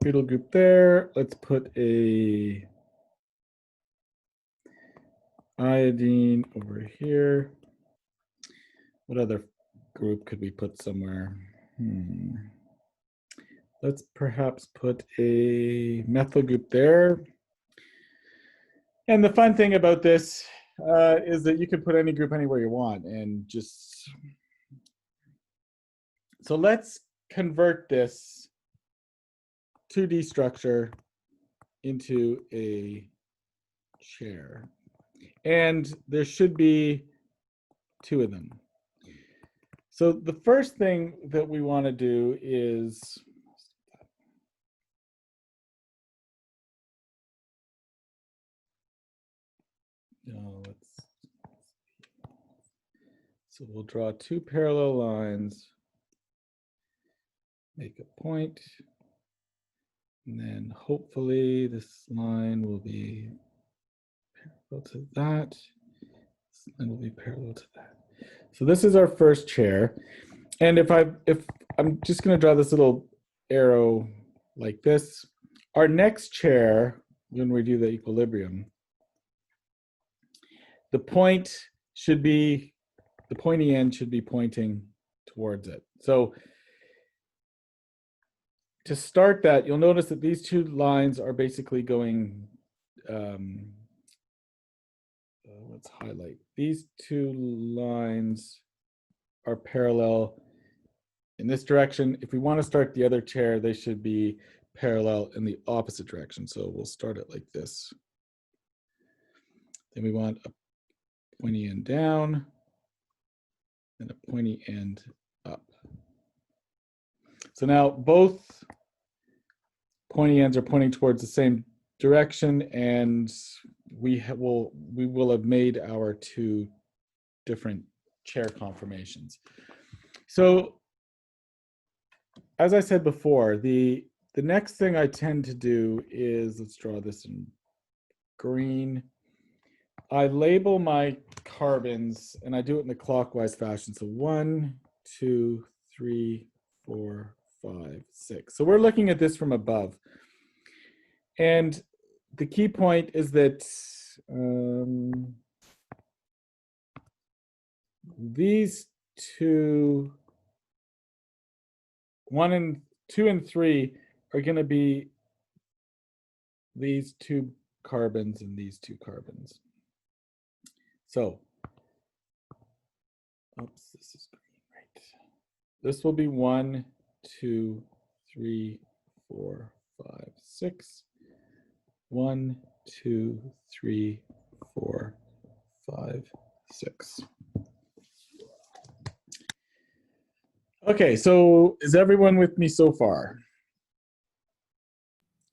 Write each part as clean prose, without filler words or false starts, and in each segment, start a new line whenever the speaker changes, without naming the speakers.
butyl group there. Let's put a iodine over here. What other group could we put somewhere? Let's perhaps put a methyl group there. And the fun thing about this is that you can put any group anywhere you want and just, so let's convert this 2D structure into a chair. And there should be 2 of them. So the first thing that we want to do is, so we'll draw 2 parallel lines, make a point, and then hopefully this line will be parallel to that. This line will be parallel to that. So this is our first chair. And if I'm just going to draw this little arrow like this, our next chair, when we do the equilibrium, the point should be, the pointy end should be pointing towards it. So to start that, you'll notice that these 2 lines are basically going, let's highlight. These 2 lines are parallel in this direction. If we want to start the other chair, they should be parallel in the opposite direction. So we'll start it like this. Then we want a pointy end down and a pointy end up. So now both pointy ends are pointing towards the same direction, and we will have made our 2 different chair conformations. So as I said before, the next thing I tend to do is, let's draw this in green. I label my carbons, and I do it in the clockwise fashion. So 1, 2, 3, 4, 5, 6. So we're looking at this from above. And the key point is that these 2, 1 and 2 and 3 are going to be these 2 carbons and these 2 carbons. So, oops, this is green, right? This will be 1, 2, 3, 4, 5, 6. 1, 2, 3, 4, 5, 6. Okay, so is everyone with me so far?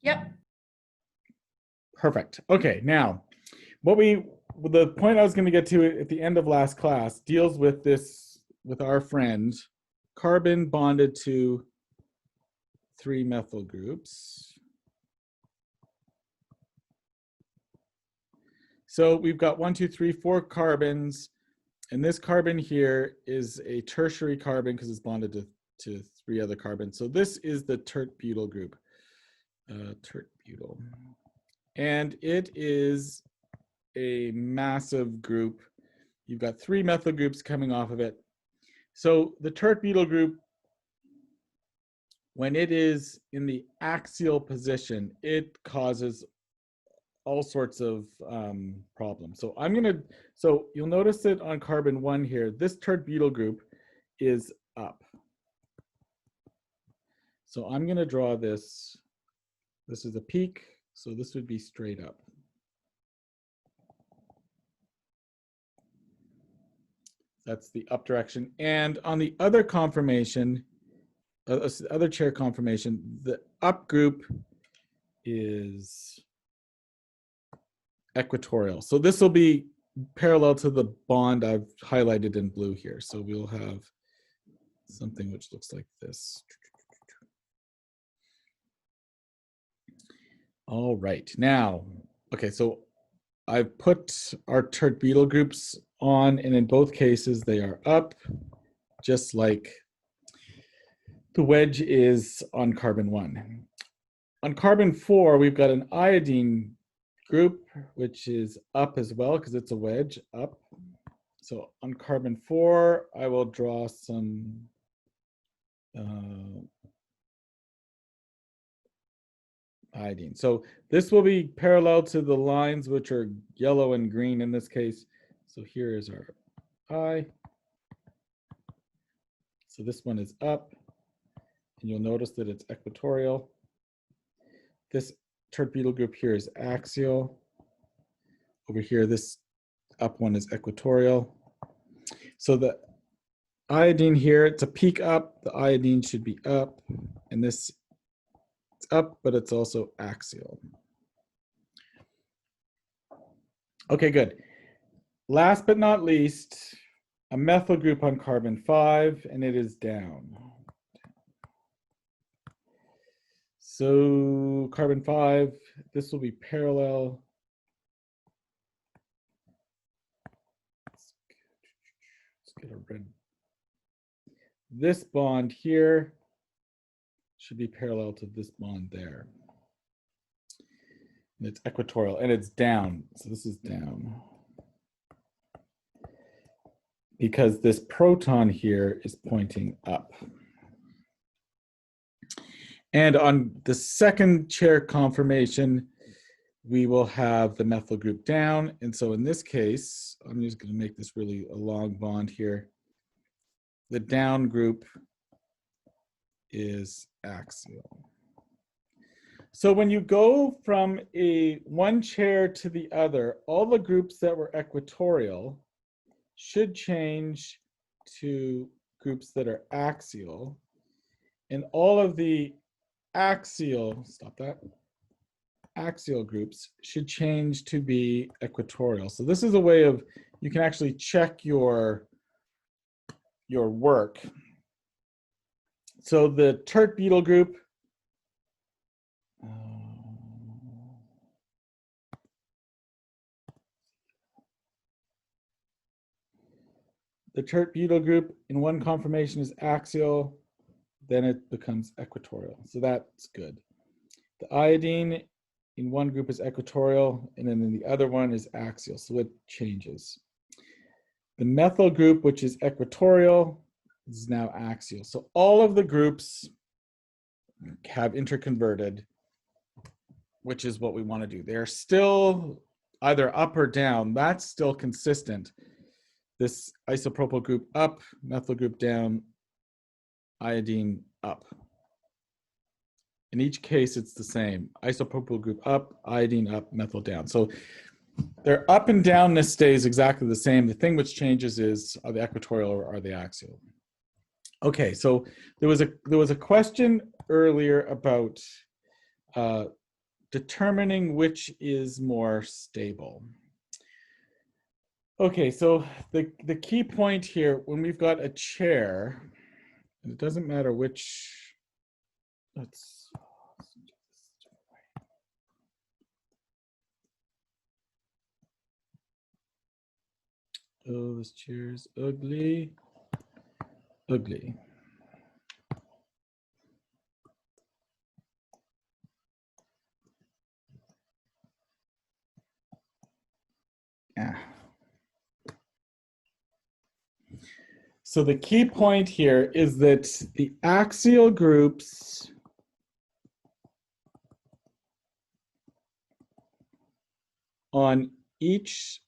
Yep.
Perfect. Okay, now the point I was going to get to at the end of last class deals with this, with our friend, carbon bonded to 3 methyl groups. So we've got 1, 2, 3, 4 carbons, and this carbon here is a tertiary carbon because it's bonded to 3 other carbons. So this is the tert-butyl group, tert-butyl. And it is a massive group. You've got 3 methyl groups coming off of it. So the tert-butyl group, when it is in the axial position, it causes all sorts of problems. So you'll notice that on carbon 1 here, this tert-butyl group is up. So I'm going to draw this. This is a peak, so this would be straight up. That's the up direction. And on the other conformation, other chair conformation, the up group is equatorial. So this will be parallel to the bond I've highlighted in blue here. So we'll have something which looks like this. All right, now, okay, so I've put our tert-butyl groups on, and in both cases they are up, just like the wedge is on carbon 1. On carbon 4, we've got an iodine group, which is up as well because it's a wedge up. So on carbon 4, I will draw some iodine. So this will be parallel to the lines which are yellow and green in this case. So here is our I. So this one is up, and you'll notice that it's equatorial. This tert butyl group here is axial. Over here, this up one is equatorial. So the iodine here, it's a peak up. The iodine should be up, and this it's up, but it's also axial. Okay, good. Last but not least, a methyl group on carbon 5, and it is down. So carbon 5, this will be parallel. Let's get a red. This bond here should be parallel to this bond there. And it's equatorial, and it's down. So this is down. Because this proton here is pointing up. And on the second chair conformation, we will have the methyl group down. And so in this case, I'm just going to make this really a long bond here. The down group is axial. So when you go from one chair to the other, all the groups that were equatorial should change to groups that are axial. And all of the axial groups should change to be equatorial. So this is a way of, you can actually check your work. So the tert butyl group, in one conformation is axial, then it becomes equatorial. So that's good. The iodine in one group is equatorial, and then in the other one is axial, so it changes. The methyl group, which is equatorial, is now axial. So all of the groups have interconverted, which is what we want to do. They're still either up or down. That's still consistent. This isopropyl group up, methyl group down, iodine up. In each case, it's the same. Isopropyl group up, iodine up, methyl down. So their up and downness stays exactly the same. The thing which changes is, are they equatorial or are they axial? Okay, so there was a question earlier about determining which is more stable. Okay, so the key point here, when we've got a chair, and it doesn't matter which, let's do this a different way. Oh, this chair is ugly. Ugly. Yeah. So the key point here is that the axial groups on each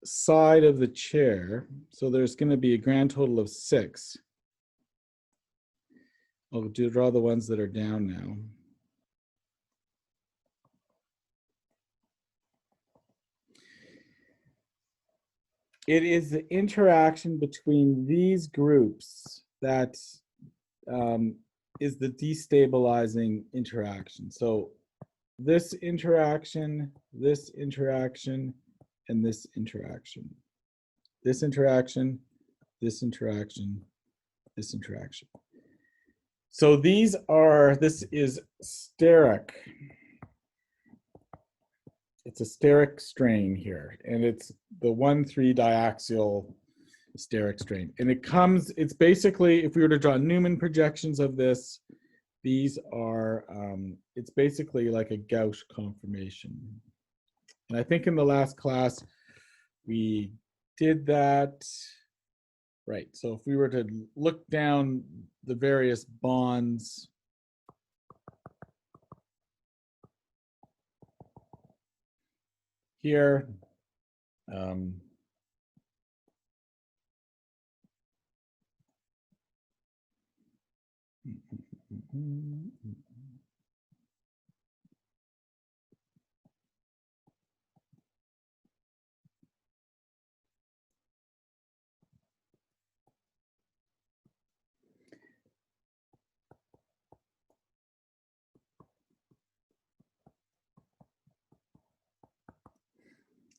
side of the chair, so there's going to be a grand total of 6. I'll draw the ones that are down now. It is the interaction between these groups that is the destabilizing interaction. So this interaction, and this interaction, this interaction, this interaction. So this is steric. It's a steric strain here, and it's the 1,3 diaxial steric strain. And it's basically, if we were to draw Newman projections of this, These are, it's basically like a Gauss conformation. And I think in the last class, we did that. Right, so if we were to look down the various bonds, here,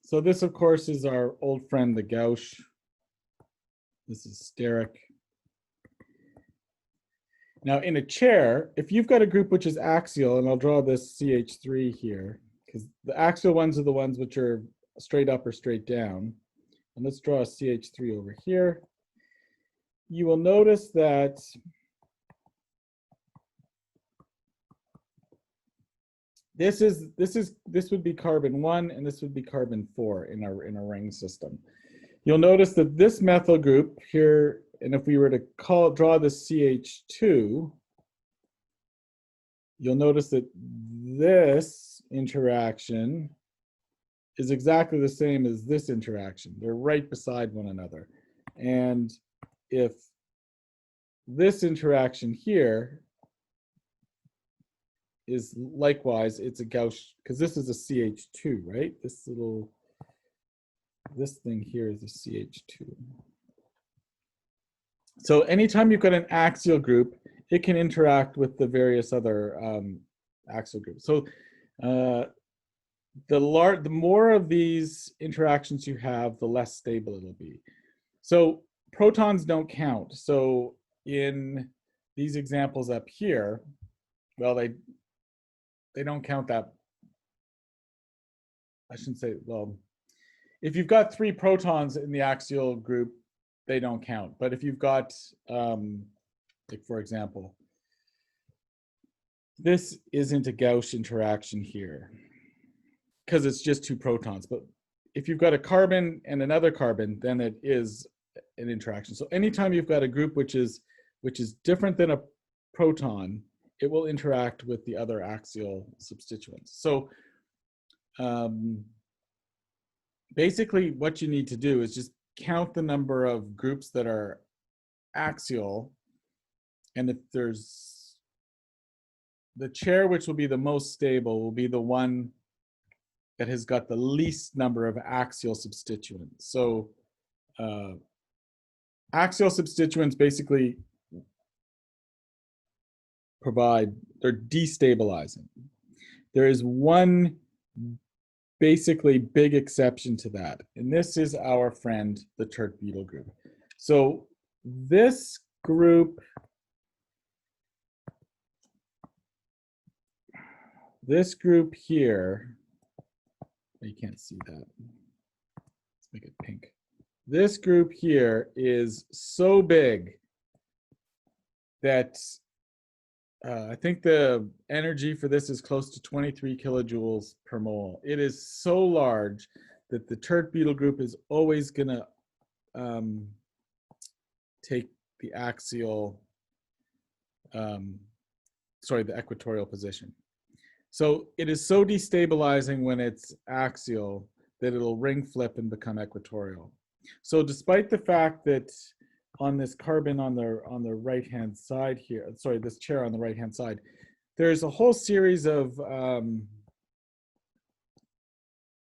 so this, of course, is our old friend, the Gauss. This is steric. Now, in a chair, if you've got a group which is axial, and I'll draw this CH3 here, because the axial ones are the ones which are straight up or straight down. And let's draw a CH3 over here. You will notice that this would be carbon 1 and this would be carbon 4 in a ring system. You'll notice that this methyl group here, and if we were to draw this CH2, you'll notice that this interaction is exactly the same as this interaction. They're right beside one another. And if this interaction here is likewise, it's a Gauss, because this is a CH2, right? This thing here is a CH2. So anytime you've got an axial group, it can interact with the various other axial groups. So the more of these interactions you have, the less stable it'll be. So protons don't count. So in these examples up here, well, they don't count that. I shouldn't say, well, if you've got 3 protons in the axial group, they don't count. But if you've got, like for example, this isn't a Gauss interaction here because it's just 2 protons. But if you've got a carbon and another carbon, then it is an interaction. So anytime you've got a group which is different than a proton, it will interact with the other axial substituents. So basically what you need to do is just count the number of groups that are axial, and if there's the chair which will be the most stable will be the one that has got the least number of axial substituents. So axial substituents basically they're destabilizing. There is one basically big exception to that, and this is our friend, the tert butyl group. So this group, here, you can't see that. Let's make it pink. This group here is so big that I think the energy for this is close to 23 kilojoules per mole. It is so large that the tert butyl group is always going to take the axial, the equatorial position. So it is so destabilizing when it's axial that it'll ring flip and become equatorial. So despite the fact that on this carbon on the right-hand side here, this chair on the right-hand side, there's a whole series of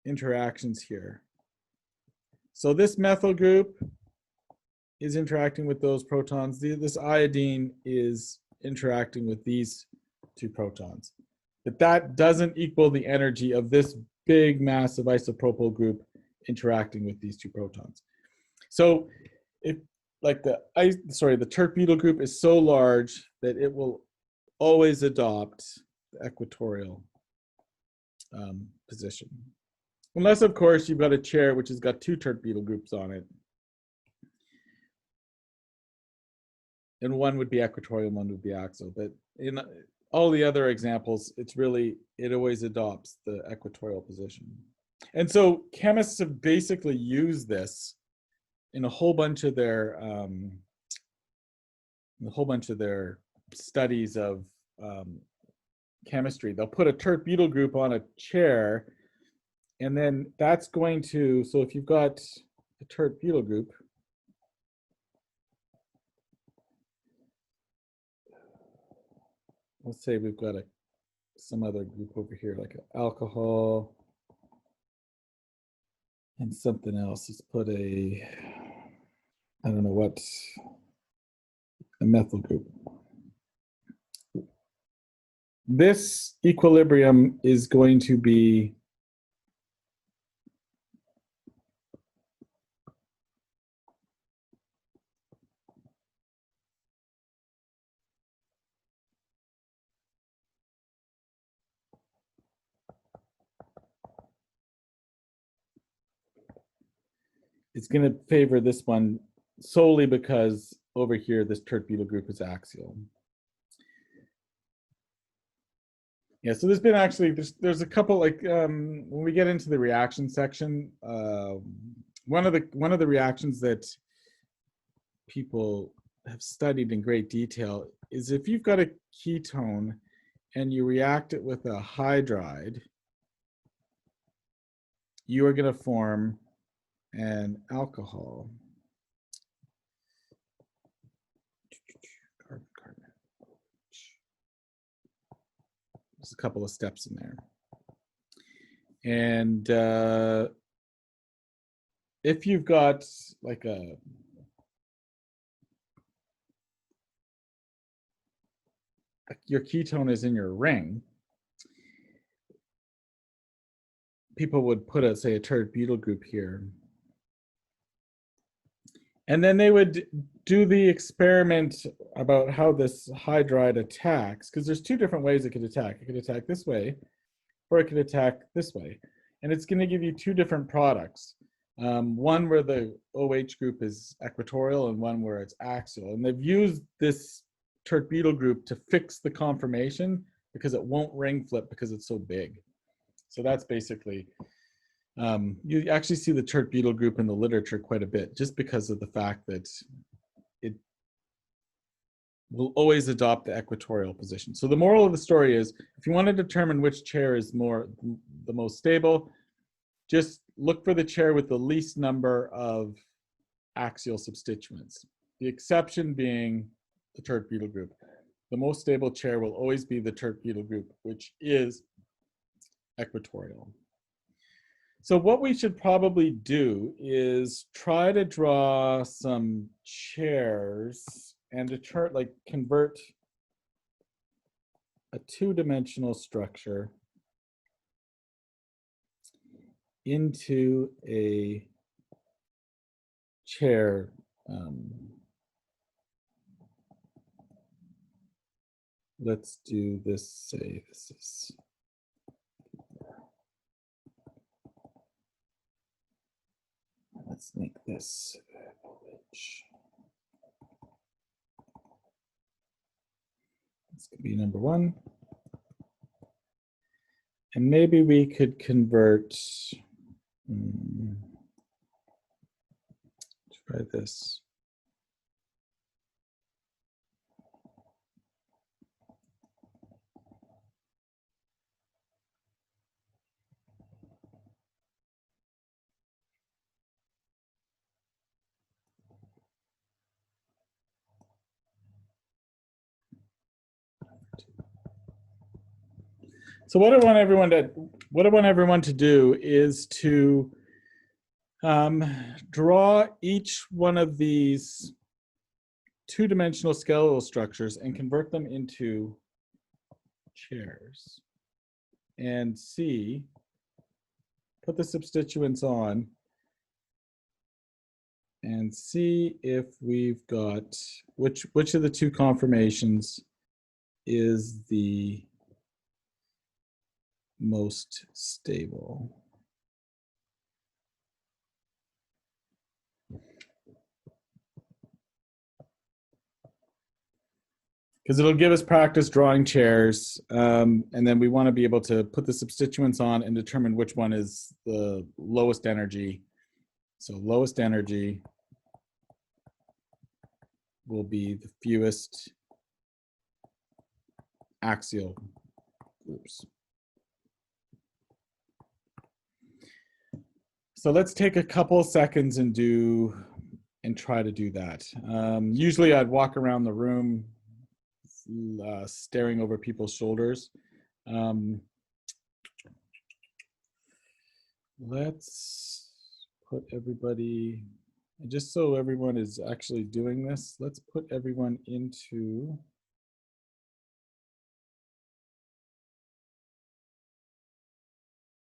interactions here. So this methyl group is interacting with those protons. This iodine is interacting with these 2 protons. But that doesn't equal the energy of this big massive isopropyl group interacting with these 2 protons. So if like the tert butyl group is so large that it will always adopt the equatorial position. Unless, of course, you've got a chair which has got 2 tert butyl groups on it. And one would be equatorial, one would be axial. But in all the other examples, it always adopts the equatorial position. And so chemists have basically used this in a whole bunch of their studies of chemistry. They'll put a tert butyl group on a chair, and then that's going to, so if you've got a tert butyl group, let's say we've got some other group over here, like an alcohol and something else. Let's put I don't know what, a methyl group. This equilibrium is going to be it's going to favor this one solely because over here this tert butyl group is axial. Yeah, so there's been actually there's a couple, like when we get into the reaction section, one of the reactions that people have studied in great detail is if you've got a ketone and you react it with a hydride, you are going to form an alcohol. There's a couple of steps in there. And if you've got like your ketone is in your ring, people would put say a tert butyl group here. And then they would do the experiment about how this hydride attacks, because there's two different ways it could attack. It could attack this way, or it could attack this way. And it's going to give you two different products. One where the OH group is equatorial and one where it's axial. And they've used this tert butyl group to fix the conformation because it won't ring flip because it's so big. So that's basically, you actually see the tert butyl group in the literature quite a bit just because of the fact that it will always adopt the equatorial position. So the moral of the story is, if you want to determine which chair is the most stable, just look for the chair with the least number of axial substituents. The exception being the tert butyl group. The most stable chair will always be the tert butyl group, which is equatorial. So what we should probably do is try to draw some chairs and convert a two-dimensional structure into a chair. Let's do this, say this is, let's make this OH. This could be number one. And maybe we could convert, try this. So what I want everyone to do is to draw each one of these two-dimensional skeletal structures and convert them into chairs. And put the substituents on and see if we've got which of the two conformations is the most stable. because it'll give us practice drawing chairs, and then we want to be able to put the substituents on and determine which one is the lowest energy. So lowest energy will be the fewest axial groups. So let's take a couple seconds and try to do that. Usually I'd walk around the room staring over people's shoulders. Let's put everybody, just so everyone is actually doing this, let's put everyone into